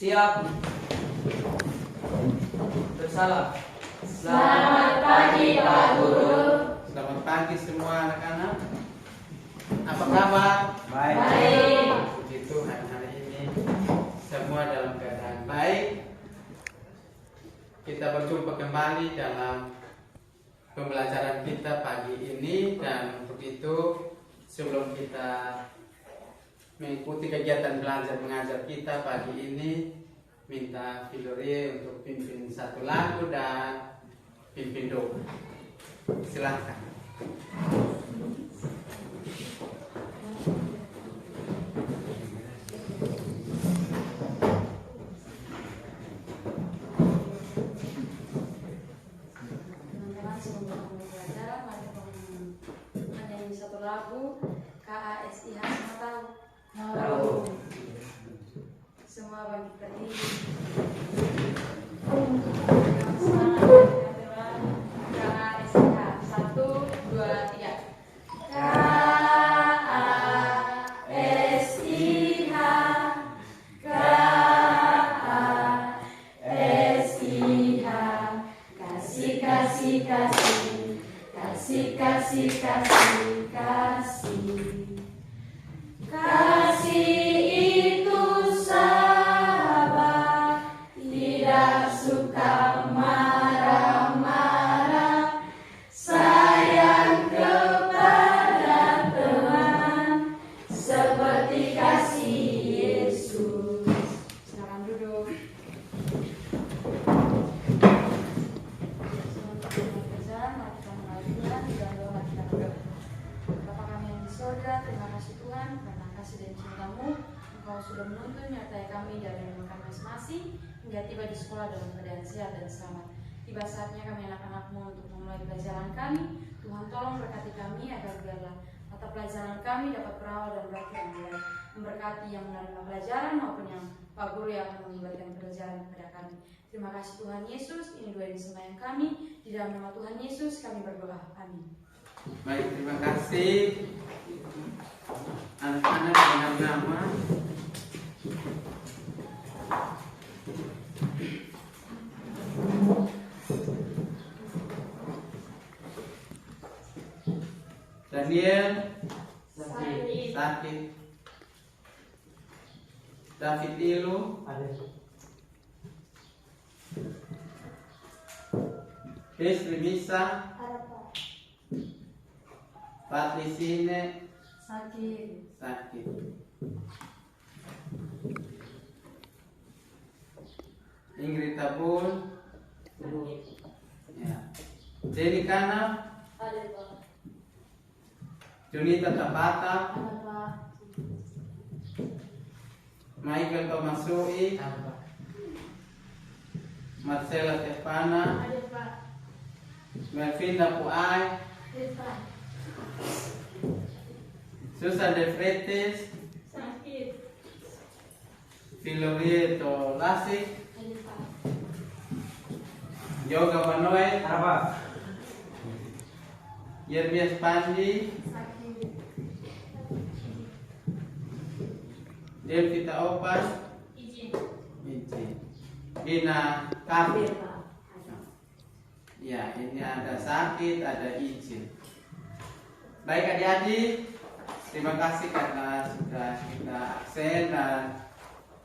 Siap. Bersalam. Selamat pagi Pak Guru. Selamat pagi semua anak-anak. Apa kabar? Baik. Puji Tuhan, hari ini semua dalam keadaan baik. Kita berjumpa kembali dalam pembelajaran kita pagi ini, dan untuk itu sebelum kita mengikuti kegiatan belajar mengajar kita pagi ini, minta Filorie untuk pimpin satu lagu dan pimpin doa. Silakan. Teman-teman, sebelum belajar, mari menyanyi satu lagu KASIH. Semua tahu? Tahu. Semua bangkit berdiri. KASIH. 1, 2, 3. Kasih itu sabar, tidak suka marah-marah, sayang kepada teman, seperti kasih Yesus. Silakan duduk. Bapa kami yang di surga, terima kasih Tuhan karena kasih dan cinta-Mu. Engkau sudah menuntun nyertai kami dari rumah kami masing-masing hingga tiba di sekolah dalam keadaan sehat dan selamat. Tiba saatnya kami anak-anak-Mu untuk memulai pelajaran kami. Tuhan tolong berkati kami agar biarlah mata pelajaran kami dapat berawal dan berakhir yang baik. Memberkati yang menerima pelajaran maupun yang Pak Guru yang akan memberikan pelajaran kepada kami. Terima kasih Tuhan Yesus, ini doa yang sembahyang kami. Di dalam nama Tuhan Yesus kami berdoa. Amin. Baik, terima kasih anak-anak dengan nama. Daniel sakit. David Ilu Ada. Istri Misa Patrisine Sakit. sakit. Ingrid Tabun ya. Jenny Kana, Ada Pak. Junita Tabata, Ada Pak. Michael Tomasui, Marcela Tepana, Ada Pak. Melvinda Puai, Ada Pak. Susan De Freitas, Sakit. Filorie Tolasik, Ada Pak. Yoga Manoel, Apa? Yerbias Pandi, Sakit. Delvita Opas, Izin. Dina Kami. Ada Pak. Ya, ini ada sakit, ada izin. Baik adik-adik, terima kasih karena sudah kita absen, dan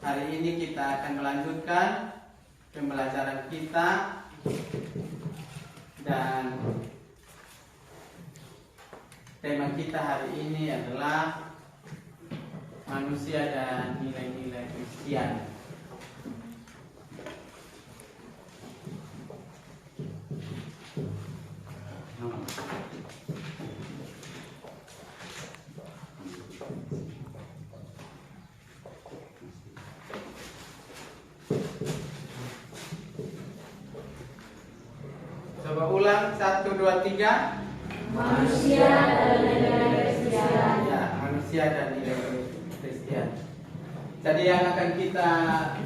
hari ini kita akan melanjutkan pembelajaran kita, dan tema kita hari ini adalah manusia dan nilai-nilai Kristen. Coba ulang 1, 2, 3. Manusia dan nilai Kristen. Ya, manusia dan nilai Kristen. Jadi yang akan kita,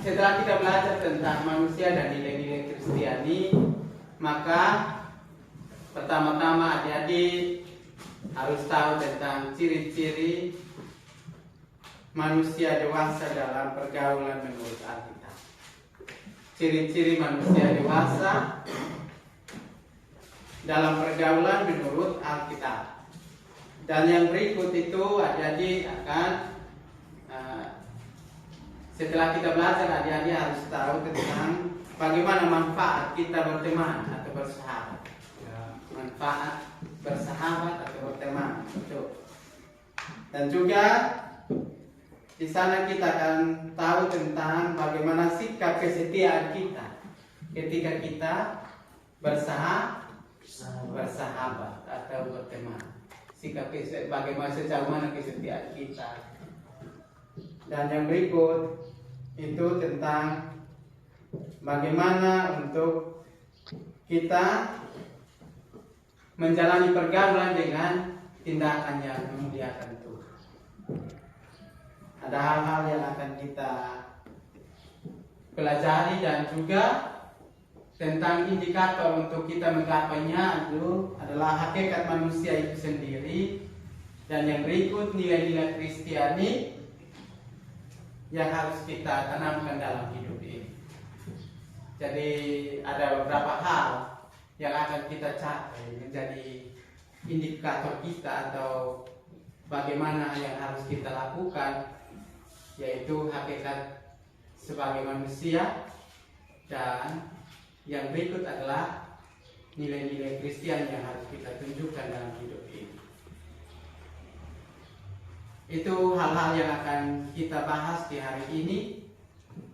setelah kita belajar tentang manusia dan nilai-nilai Kristiani, maka pertama-tama adik-adik harus tahu tentang ciri-ciri manusia dewasa dalam pergaulan menurut Alkitab. Ciri-ciri manusia dewasa dalam pergaulan menurut Alkitab. Dan yang berikut itu adik-adik akan setelah kita belajar, adik-adik harus tahu tentang bagaimana manfaat kita berteman atau bersahabat. Manfaat bersahabat atau berteman. Dan juga di sana kita akan tahu tentang bagaimana sikap kesetiaan kita ketika kita bersahabat atau berteman. Sikap bagaimana sejauh mana kesetiaan kita. Dan yang berikut itu tentang bagaimana untuk kita menjalani pergaulan dengan tindakan yang memuliakan Tuhan. Ada hal-hal yang akan kita pelajari dan juga tentang indikator untuk kita menggapainya itu adalah hakikat manusia itu sendiri. Dan yang berikut nilai-nilai Kristiani yang harus kita tanamkan dalam hidup ini. Jadi ada beberapa hal yang akan kita capai menjadi indikator kita atau bagaimana yang harus kita lakukan, yaitu hakikat sebagai manusia. Dan yang berikut adalah nilai-nilai Kristen yang harus kita tunjukkan dalam hidup ini. Itu hal-hal yang akan kita bahas di hari ini.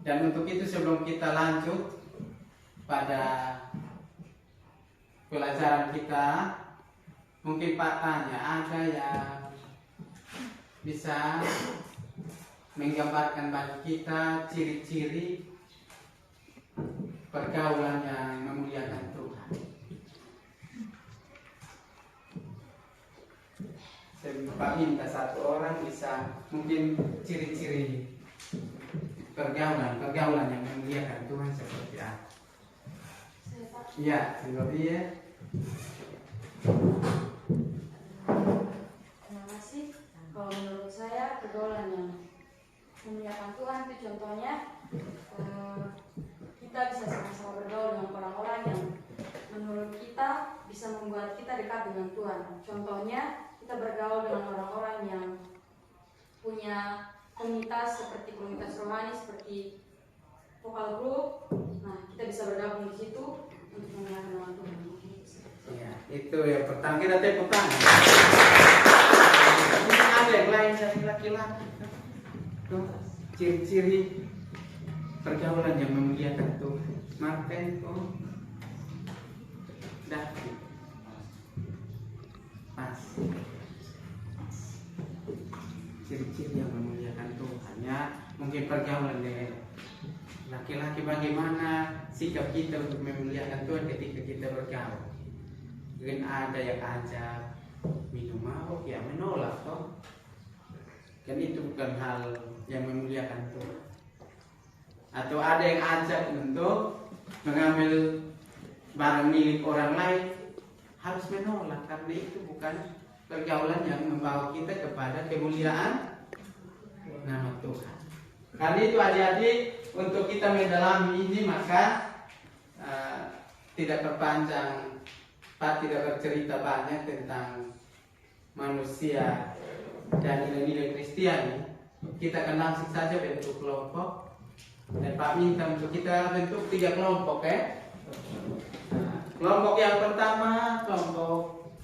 Dan untuk itu sebelum kita lanjut pada pelajaran kita, mungkin Pak tanya, ada yang bisa menggambarkan bagi kita ciri-ciri pergaulan yang memuliakan Tuhan? Saya minta satu orang bisa mungkin ciri-ciri pergaulan yang memuliakan Tuhan seperti apa? Ya, seperti ya. Terima kasih. Kalau menurut saya pergaulan yang memuliakan Tuhan itu contohnya kita bisa sama-sama bergaul dengan orang-orang yang menurut kita bisa membuat kita dekat dengan Tuhan. Contohnya kita bergaul dengan orang-orang yang punya komunitas seperti komunitas rohani seperti vokal group. Nah, kita bisa bergabung di situ untuk memuliakan nama Tuhan. Ya, itu yang pertama. Kita tepuk tangan. Ini ada yang lain dari laki-laki. Ciri-ciri pergaulan yang memuliakan Tuhan. Martin, David, Pas. Ciri-ciri yang memuliakan Tuhan. Ya, mungkin pergaulan dengan laki-laki, bagaimana sikap kita untuk memuliakan Tuhan ketika kita bergaul. Mungkin ada yang ajak minum mabuk, ya menolak toh. Kan itu bukan hal yang memuliakan Tuhan. Atau ada yang ajak untuk mengambil barang milik orang lain, harus menolak karena itu bukan pergaulan yang membawa kita kepada kemuliaan nama Tuhan. Karena itu adik-adik, untuk kita mendalami ini maka tidak berpanjang, Pak tidak bercerita banyak tentang manusia dan nilai-nilai Kristiani. Kita akan langsung saja bentuk kelompok. Dan Pak minta untuk kita bentuk 3 kelompok ya. Kelompok yang pertama, kelompok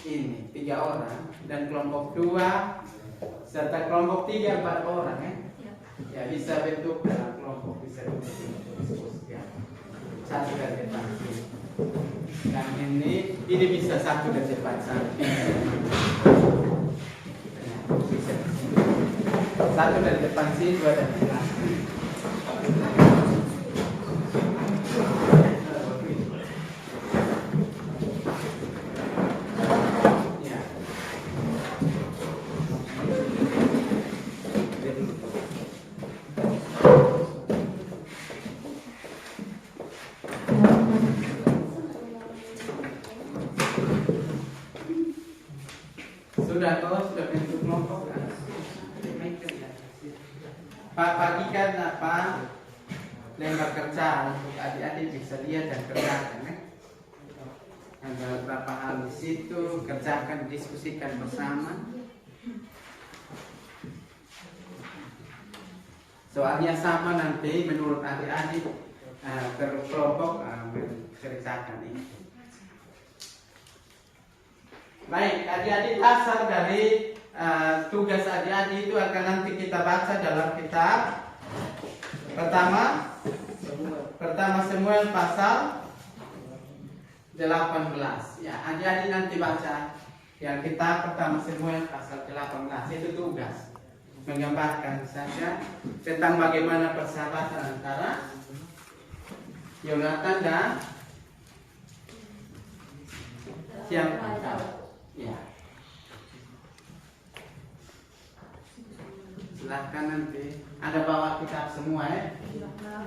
ini 3 orang, dan kelompok 2 serta kelompok 3 4 orang ya. Ya bisa bentuk dalam kelompok, bisa diskusi ya. Satu dari depan sini. Dan ini bisa satu dari depan sana. Bisa. Satu dari depan sini, 2 dari belakang. Sudah bentuk kelompok kan? bagikan lembar kerja untuk adik-adik bisa lihat dan kerjakan. Ada beberapa hal di situ, kerjakan, diskusikan bersama. Soalnya sama nanti menurut adik-adik berkelompok mengerjakan ini. Baik, adik-adik, dasar dari tugas adik-adik itu akan nanti kita baca dalam kitab pertama Samuel pasal 18. Ya, adik-adik nanti baca yang kitab pertama Samuel pasal 18. Itu tugas, menggambarkan saja tentang bagaimana persahabatan antara Yonatan dan yang ya. Silahkan nanti ada bawa kitab semua ya.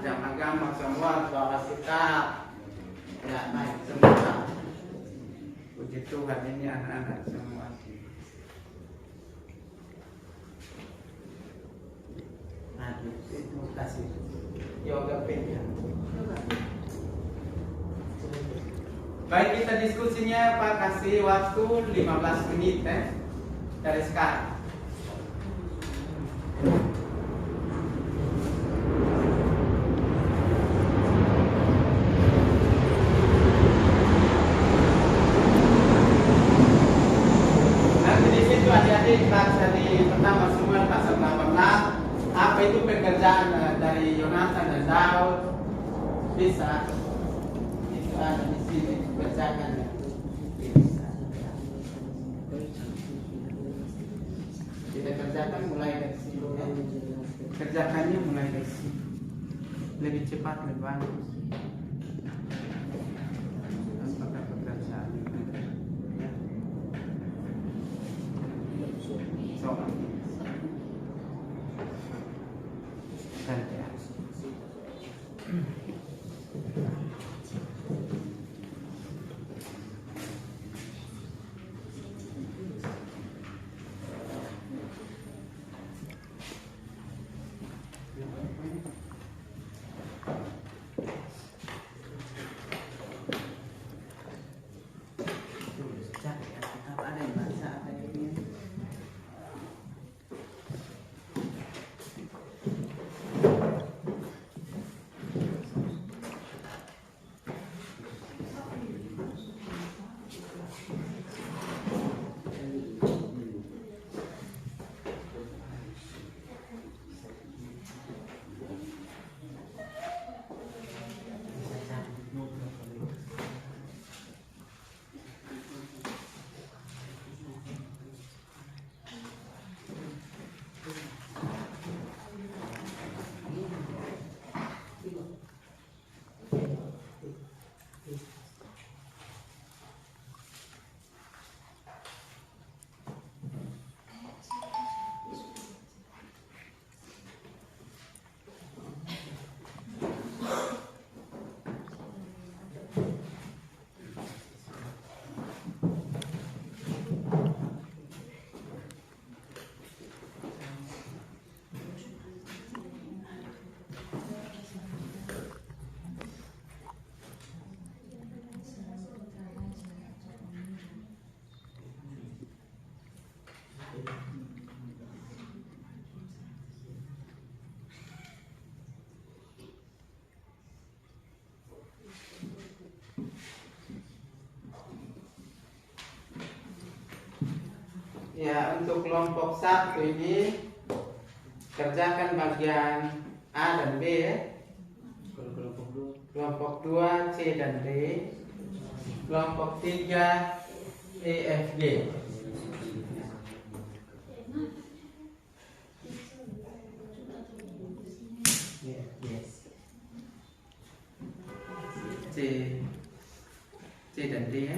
Jangan gampang semua bawa kitab. Ya baik semua. Puji Tuhan, ini anak-anak semua. Aduh, terima kasih. Yoga Pedia. Baik, kita diskusinya Pak, kasih waktu 15 menit dari sekarang. Nanti di situ adik-adik baca di pertama Samuel pasal 18. Apa itu pekerjaan dari Yonatan dan Daud? Bisa itu ada di sini kerjakan. Kita kerjakan mulai dari sini. Kerjakannya mulai dari sini. Lebih cepat, lebih bagus. Apakah pekerjaan? Ya. Soal. Santai. Ya, untuk kelompok 1 ini kerjakan bagian A dan B ya. Kelompok 2 C dan D. Kelompok 3 E F G. C dan D ya.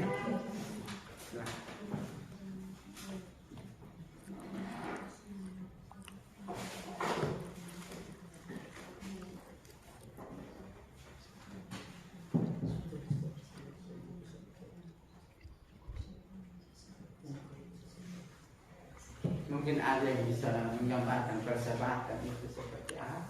Mungkin ada yang bisa menggambarkan persahabatan itu seperti apa.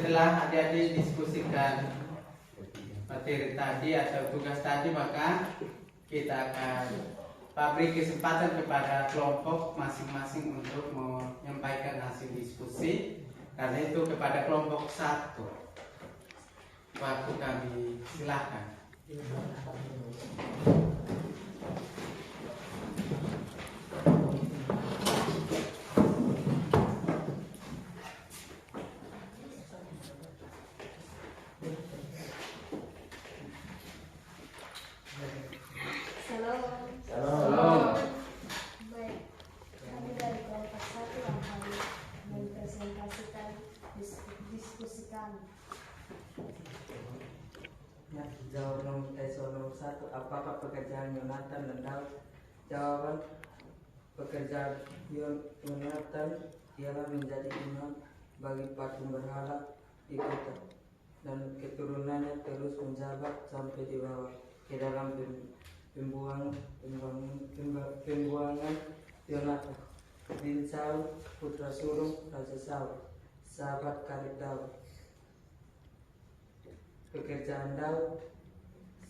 setelah adik-adik diskusikan materi tadi atau tugas tadi, maka kita akan beri kesempatan kepada kelompok masing-masing untuk menyampaikan hasil diskusi. Karena itu kepada kelompok 1 waktu kami silakan. Salam. Baik, kami dari kelompok 1 yang kami mempresentasikan diskusi kami. Ya, jawaban nomor 1. Apakah pekerjaan Yonatan dan Daud? Jawaban: pekerjaan Yonatan ialah menjadi imam bagi patung berhala di kota, dan keturunannya terus menjabat sampai di bawah ke dalam pembuangan Yonatan bin Saul, putra sulung Raja Saul, sahabat karib Daud. Pekerjaan Daud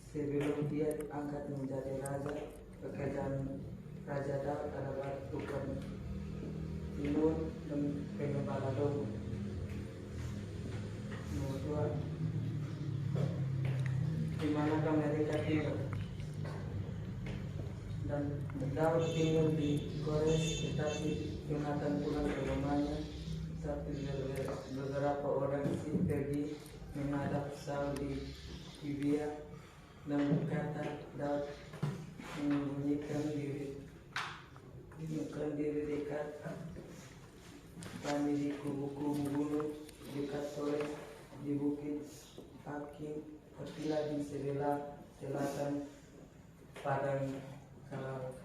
sebelum dia diangkat menjadi raja, pekerjaan Raja Daud adalah tukang timun dan pengembala domba. Nomor 2. Di manakah mereka tinggal? Dan Daud tinggal di Kores, tetapi Yonatan pulang ke rumahnya. Tapi beberapa orang Sif pergi menghadap Saul di Gibea dan berkata, Daud menyembunyikan diri dekat kami di kubu-kubu gunung dekat Kores di bukit Hakim, Ketilah di sebelah selatan padang Kalau.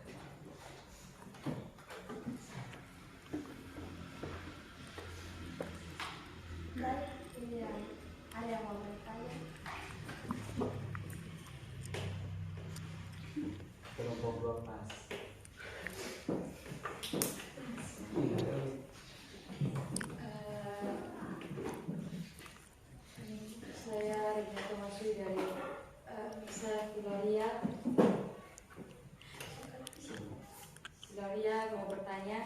Baik, ini ada yang mau bertanya? Kelompok 2 pas. Saya Regina Masui dari Silaria mau bertanya,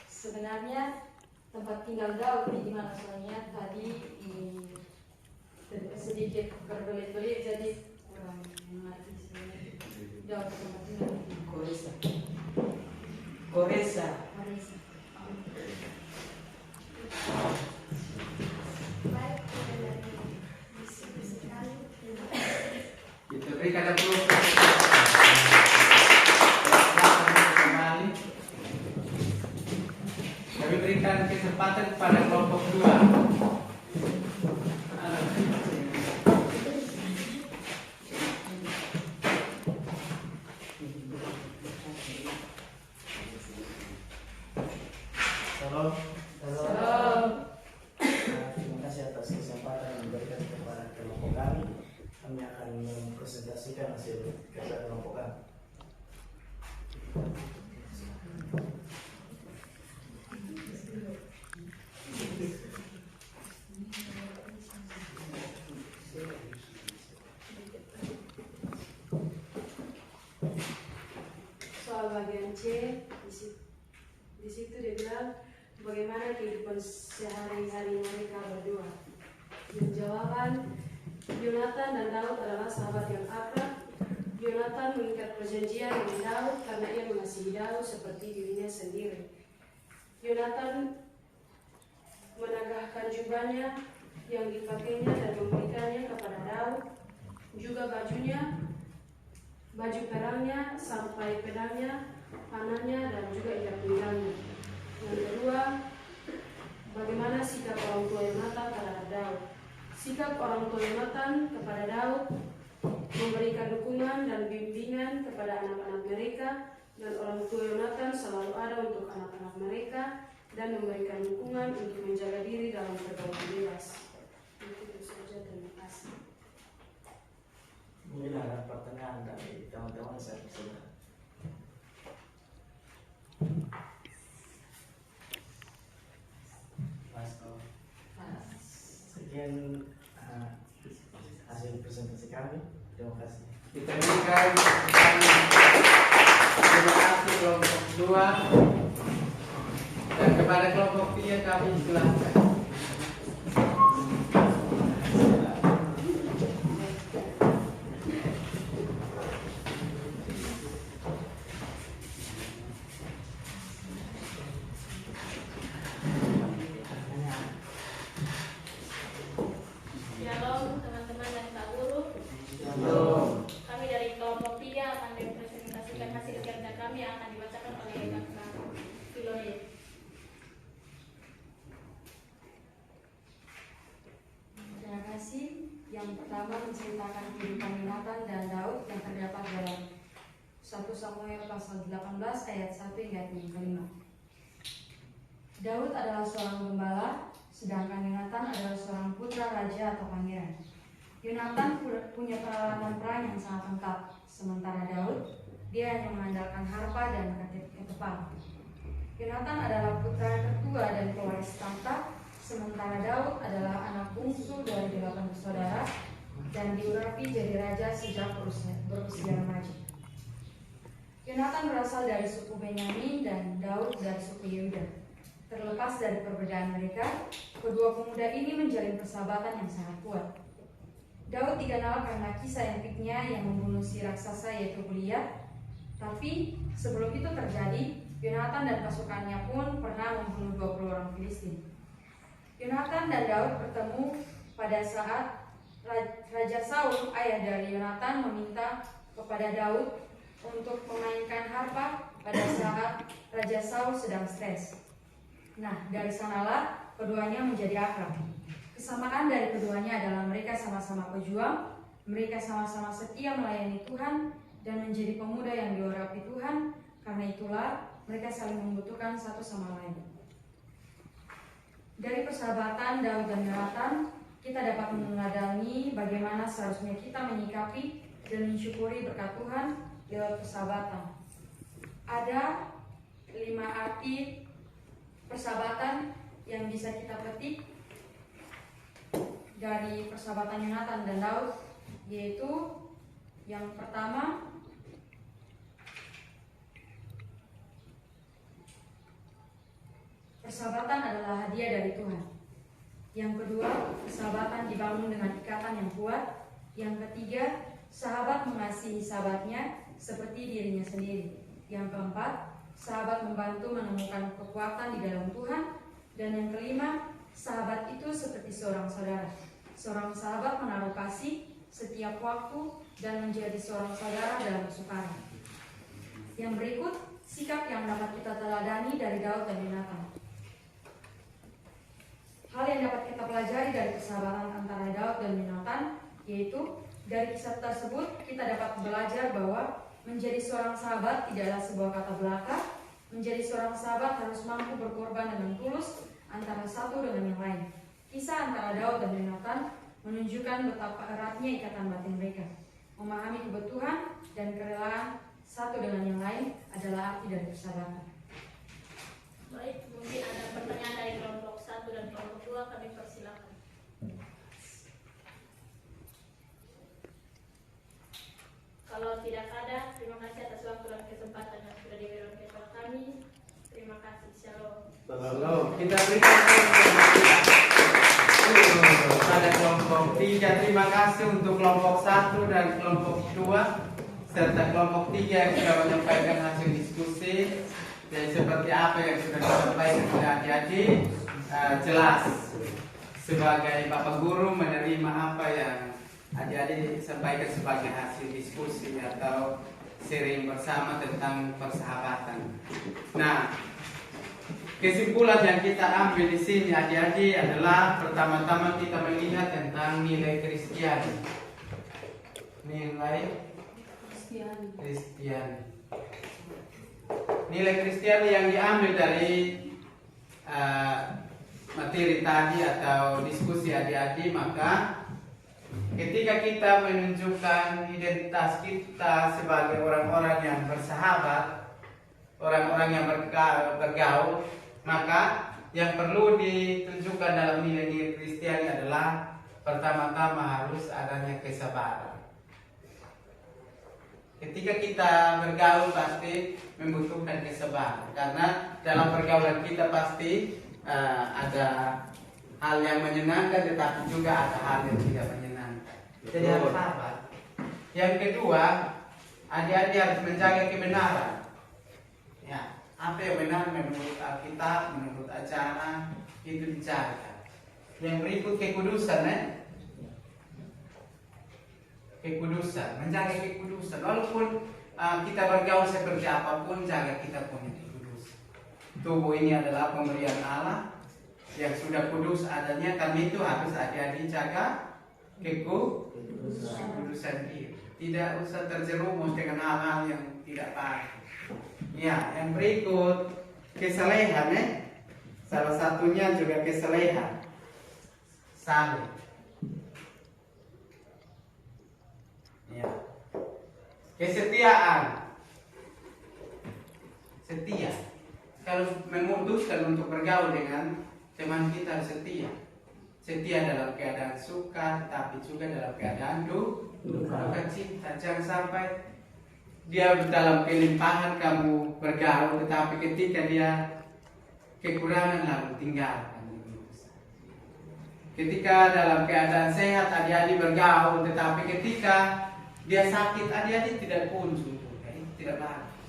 sebenarnya tempat tinggal Daud di mana? Soalnya tadi sedikit berbelit-belit, jadi kurang mengerti sebenarnya Daud tempat tinggal di Koresa. Marisa. Baik, ini dari diskusi kami. Kita berikan aplaus kembali. Kami berikan kesempatan kepada kelompok 2. Salam. Terima kasih atas kesempatan yang diberikan kepada kelompok kami. Kami akan mempresentasikan hasil kerja kelompok kami. Soal bagian C, di situ dia bilang bagaimana kehidupan sehari-hari mereka berdua. Dan jawaban, Yonatan dan Daud adalah sahabat yang akrab. Yonatan mengikat perjanjian dengan Daud karena ia mengasihi Daud seperti dirinya sendiri. Yonatan menagahkan jubahnya yang dipakainya dan memberikannya kepada Daud, juga baju perangnya sampai pedangnya, panahnya, dan juga ikat pinggangnya. Yang kedua, bagaimana sikap orang tua Yonatan terhadap Daud? Sikap orang tua Yonatan kepada Daud memberikan dukungan dan bimbingan kepada anak-anak mereka, dan orang tua Yonatan selalu ada untuk anak-anak mereka dan memberikan dukungan untuk menjaga diri dalam pergaulan bebas. Itu saja, terima kasih. Mungkin ada pertanyaan dari teman-teman saya persilakan. Pas. Demikian hasil presentasi kami. Terima kasih. Kita berikan terima kasih kelompok 2 dan kepada kelompok 3 kami silakan. Shalom teman-teman dan Pak Guru. Kami dari kelompok 3 akan mempresentasikan hasil kerja kami yang akan dibacakan oleh Kakak Filoye. Terima kasih. Yang pertama menceritakan kehidupan Yonatan dan Daud yang terdapat dalam 1 Samuel pasal 18 ayat 1 hingga 5. Daud adalah seorang gembala, sedangkan Yonatan adalah seorang putra raja atau pangeran. Yonatan punya peralatan perang yang sangat lengkap, sementara Daud, dia hanya mengandalkan harpa dan ketepang. Yonatan adalah putra tertua dan pewaris tahta, sementara Daud adalah anak bungsu dari 8 bersaudara dan diurapi jadi raja sejak berusia remaja. Yonatan berasal dari suku Benyamin dan Daud dari suku Yehuda. Terlepas dari perbedaan mereka, kedua pemuda ini menjalin persahabatan yang sangat kuat. Daud dikenal karena kisah epiknya yang membunuh si raksasa yaitu Goliat. Tapi sebelum itu terjadi, Yonatan dan pasukannya pun pernah membunuh 20 orang Filistin. Yonatan dan Daud bertemu pada saat Raja Saul, ayah dari Yonatan, meminta kepada Daud untuk memainkan harpa pada saat Raja Saul sedang stres. Nah, dari sanalah keduanya menjadi akrab. Kesamaan dari keduanya adalah mereka sama-sama pejuang, mereka sama-sama setia melayani Tuhan, dan menjadi pemuda yang diurapi Tuhan. Karena itulah mereka saling membutuhkan satu sama lain. Dari persahabatan Daud dan Yonatan, kita dapat meneladani bagaimana seharusnya kita menyikapi dan mensyukuri berkat Tuhan lewat persahabatan. Ada 5 arti persahabatan yang bisa kita petik dari persahabatan Yonatan dan Daud, yaitu yang pertama, persahabatan adalah hadiah dari Tuhan. Yang kedua, persahabatan dibangun dengan ikatan yang kuat. Yang ketiga, sahabat mengasihi sahabatnya seperti dirinya sendiri. Yang keempat, sahabat membantu menemukan kekuatan di dalam Tuhan. Dan yang kelima, sahabat itu seperti seorang saudara. Seorang sahabat menaruh kasih setiap waktu dan menjadi seorang saudara dalam kesukaran. Yang berikut, sikap yang dapat kita teladani dari Daud dan Yonatan. Hal yang dapat kita pelajari dari persahabatan antara Daud dan Yonatan, yaitu dari kisah tersebut kita dapat belajar bahwa menjadi seorang sahabat tidaklah sebuah kata belaka. Menjadi seorang sahabat harus mampu berkorban dengan tulus antara satu dengan yang lain. Kisah antara Daud dan Yonatan menunjukkan betapa eratnya ikatan batin mereka. Memahami kebutuhan dan kerelaan satu dengan yang lain adalah arti dari persahabatan. Baik, mungkin ada pertanyaan dari kelompok 1 dan kelompok 2, kami persilakan. Kalau tidak ada, terima kasih atas waktu dan kesempatan yang sudah diberikan kepada kami. Terima kasih, shalom. Shalom. Kita berikan pada kelompok 3. Terima kasih untuk kelompok 1 dan kelompok 2 serta kelompok 3 yang sudah menyampaikan hasil diskusi. Dan seperti apa yang sudah disampaikan oleh adik-adik, jelas sebagai Bapak Guru menerima apa yang adik-adik sampaikan sebagai hasil diskusi atau sharing bersama tentang persahabatan. Nah, kesimpulan yang kita ambil di sini adik-adik adalah pertama-tama kita melihat tentang nilai Kristiani. Nilai Kristiani. Nilai Kristiani yang diambil dari materi tadi atau diskusi adik-adik, maka ketika kita menunjukkan identitas kita sebagai orang-orang yang bersahabat, orang-orang yang bergaul, maka yang perlu ditunjukkan dalam nilai-nilai Kristiani adalah pertama-tama harus adanya kesabaran. Ketika kita bergaul pasti membutuhkan kesabaran, karena dalam pergaulan kita pasti ada hal yang menyenangkan, tetapi juga ada hal yang tidak menyenangkan. Jadi harus sabar. Yang kedua, adik-adik harus menjaga kebenaran. Ya, apa yang benar menurut Alkitab, menurut ajaran itu dijaga. Yang berikut kekudusan, kekudusan, menjaga kekudusan. Walaupun kita bergaul seperti apapun, jaga kita punya kekudusan. Tubuh ini adalah pemberian Allah yang sudah kudus adanya, karena itu harus adik-adik jaga kekudusan diri. Tidak usah terjerumus dengan hal-hal yang tidak baik. Ya, yang berikut kesalehan, salah satunya juga kesalehan, saling. Ya, kesetiaan, setia. Kalau memutuskan untuk bergaul dengan teman kita harus setia. Setia dalam keadaan suka, tapi juga dalam keadaan duka cita. Jangan sampai dia dalam kelimpahan kamu bergaul, tetapi ketika dia kekurangan lalu tinggalkan. Ketika dalam keadaan sehat adik-adik bergaul, tetapi ketika dia sakit adik-adik tidak kunjung, itu tidak bagus.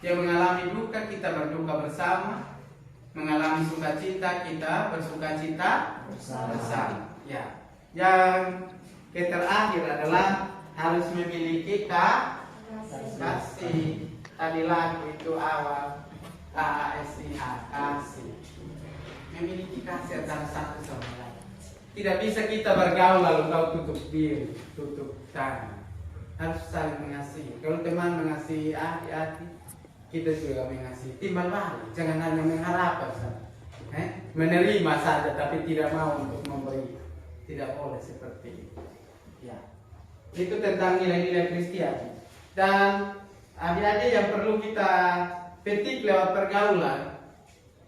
Dia mengalami duka, kita berduka bersama. Mengalami sukacita, kita bersukacita bersama. Ya. Yang terakhir adalah harus memiliki kasih. Tadi lagu itu awal KASIH, kasih. Memiliki kasih antara satu sama lain. Tidak bisa kita bergaul lalu kau tutup diri, tutup tangan. Harus saling mengasihi. Kalau teman mengasihi adik-adik, kita juga mengasihi. Timbal balik, jangan hanya mengharapkan saja. Menerima saja tapi tidak mau untuk memberi. Tidak boleh seperti itu. Ya. Itu tentang nilai-nilai Kristiani. Dan adik-adik yang perlu kita petik lewat pergaulan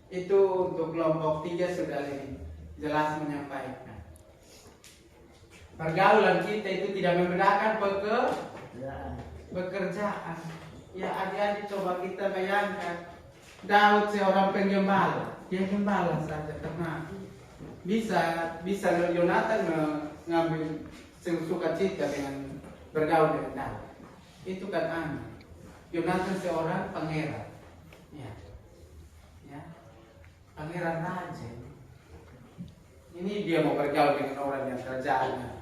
itu untuk kelompok 3 sudah lebih jelas menyampaikan. Pergaulan kita itu tidak membedakan pekerjaan. Ya adik-adik coba kita bayangkan Daud seorang penggembala, dia gembala saja karena bisa Yonatan mengambil sukacita dengan bergaul dengan Daud. Itu kan aneh. Yonatan seorang pangeran, ya, pangeran raja. Ini dia mau bergaul dengan orang yang kerjanya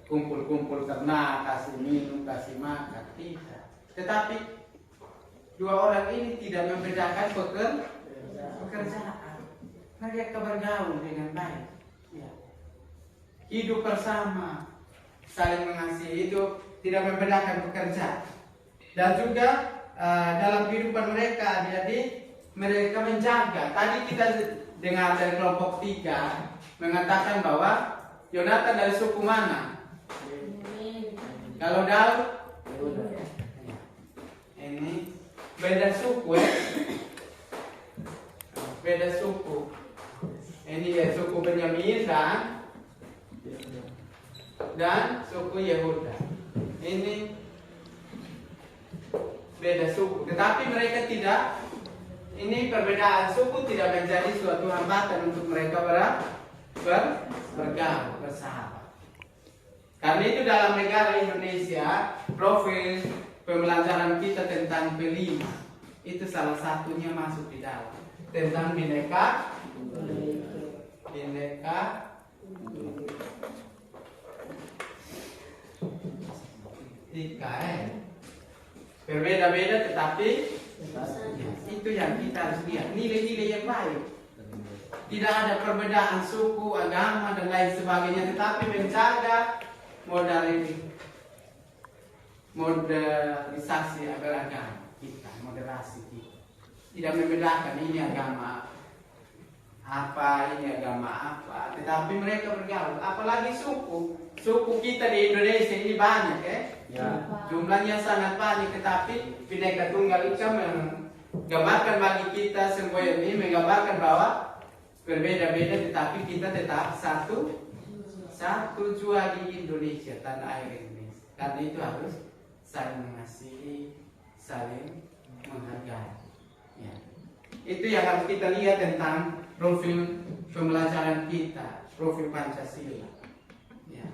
kumpul-kumpul ternak, kasih minum, kasih makan, tidak. Tetapi dua orang ini tidak membedakan pekerjaan. Mereka bergaul dengan baik. Ya. Hidup bersama, saling mengasihi, itu tidak membedakan pekerjaan. Dan juga dalam kehidupan mereka, adik-adik, mereka menjaga. Tadi kita dengar dari kelompok 3 mengatakan bahwa Yonatan dari suku mana? Kalau Daud, ini beda suku, beda suku. Ini ya suku Benyamin dan suku Yehuda. Ini beda suku, tetapi mereka tidak. Ini perbedaan suku tidak menjadi suatu hambatan untuk mereka bergaul bersahabat. Karena itu dalam negara Indonesia, profil pembelajaran kita tentang P5 itu salah satunya masuk di dalam tentang bineka berbeda-beda tetapi itu yang kita harus lihat, nilai-nilai yang baik. Tidak ada perbedaan suku, agama dan lain sebagainya, tetapi menjaga modernisasi agama kita, moderasi kita. Tidak membedakan ini agama apa, ini agama apa, tetapi mereka bergaul. Apalagi suku kita di Indonesia ini banyak, ya. Jumlahnya sangat banyak, tetapi Bhinneka Tunggal Ika menggambarkan bagi kita semua ini, menggambarkan bahwa berbeda-beda, tetapi kita tetap satu jua di Indonesia, tanah air Indonesia. Karena itu harus saling mengasihi, saling menghargai. Ya. Itu yang harus kita lihat tentang profil pembelajaran kita, profil Pancasila. Ya.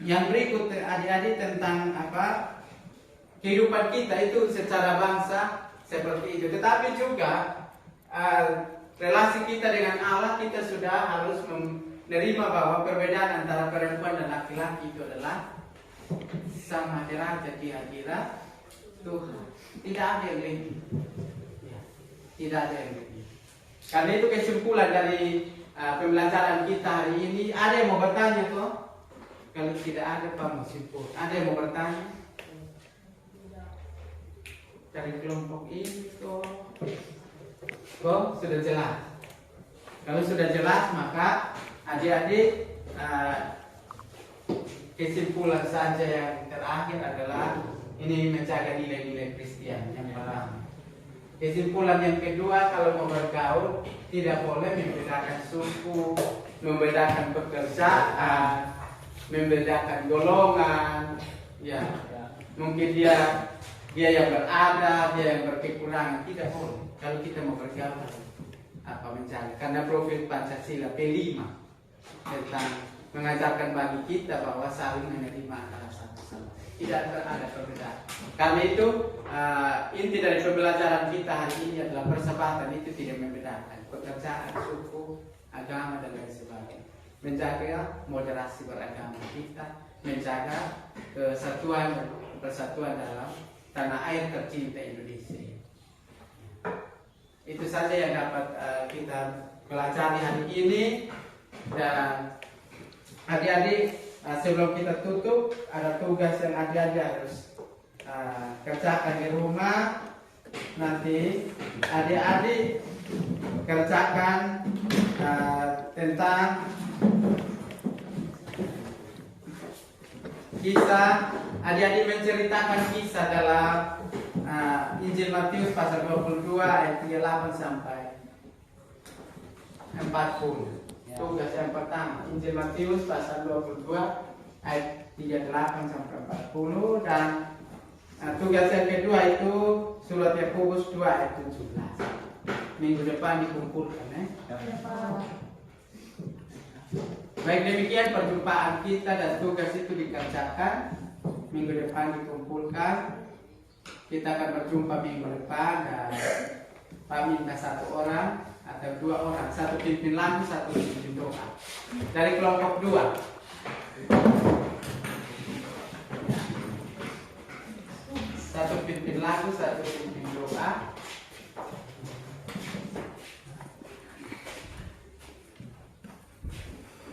Yang berikut adik-adik tentang apa kehidupan kita itu secara bangsa seperti itu. Tetapi juga relasi kita dengan Allah, kita sudah harus menerima bahwa perbedaan antara perempuan dan laki-laki itu adalah sama derajat di hadirat Tuhan. Tidak ada yang lebih. Ya, tidak ada yang lebih. Karena itu kesimpulan dari pembelajaran kita hari ini. Ada yang mau bertanya toh? Kalau tidak ada, Pak mau simpul. Ada yang mau bertanya? Dari kelompok ini toh? Kok sudah jelas? Kalau sudah jelas, maka adik-adik kesimpulan saja yang terakhir adalah ini menjaga nilai-nilai Kristen yang pertama. Kesimpulan yang kedua, kalau mau bergaul tidak boleh membedakan suku, membedakan pekerjaan, membedakan golongan. Ya, mungkin dia yang berada, dia yang berkekurangan, tidak boleh. Kalau kita mau bergaul apa mencari, karena profil Pancasila P5 tentang mengajarkan bagi kita bahwa saling menerima antara satu sama lain, tidak ada perbedaan. Karena itu inti dari pembelajaran kita hari ini adalah persahabatan itu tidak membedakan pekerjaan, suku, agama dan lain sebagainya. Menjaga moderasi beragama kita, menjaga kesatuan dan persatuan dalam tanah air tercinta Indonesia. Itu saja yang dapat kita pelajari hari ini. Dan adik-adik, sebelum kita tutup, ada tugas yang adik-adik harus kerjakan di rumah. Nanti adik-adik kerjakan tentang kisah. Adik-adik menceritakan kisah dalam Injil Matius pasal 22 ayat 38 sampai 40. Tugas yang pertama, Injil Matius pasal 22 ayat 38 sampai 40, dan tugas yang kedua itu surat Yakobus 2 ayat 17. Minggu depan dikumpulkan Baik, demikian perjumpaan kita dan tugas itu dikerjakan. Minggu depan dikumpulkan. Kita akan berjumpa minggu depan, dan Pak minta satu orang atau dua orang, satu pimpin lagu, satu pimpin doa dari kelompok 2. Satu pimpin lagu, satu pimpin doa.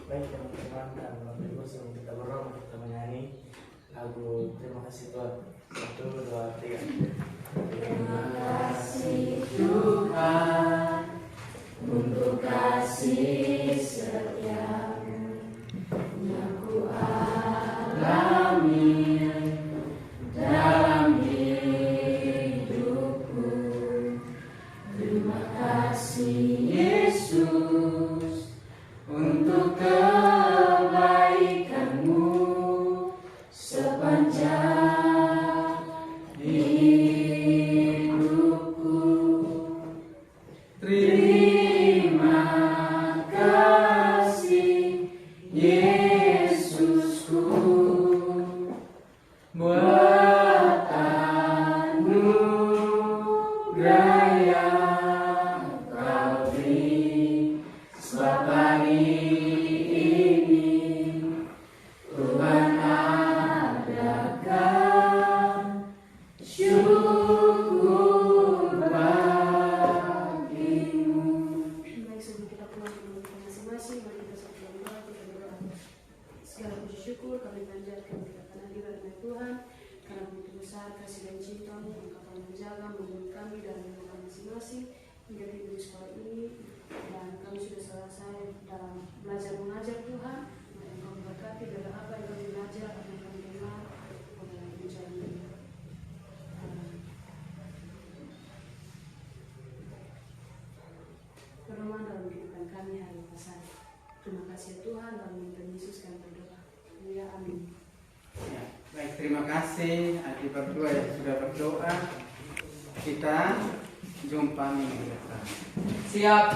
Baik teman-teman dan Bapak Ibu, sebelum kita berdoa kita menyanyi lagu Terima Kasih Tuhan. 1, 2, 3. Terima kasih Tuhan untuk kasih setiamu yang ku alami dalam hidupku. Terima kasih Yesus untuk kebaikanmu sepanjang kasih Tuhan dan Tuhan Yesus kami berdoa. Ya, amin. Ya, baik, terima kasih adik berdua yang sudah berdoa. Kita jumpa minggu depan. Siap.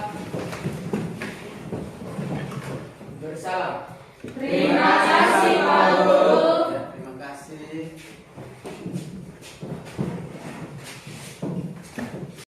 Bersalam. Terima kasih Pak Guru.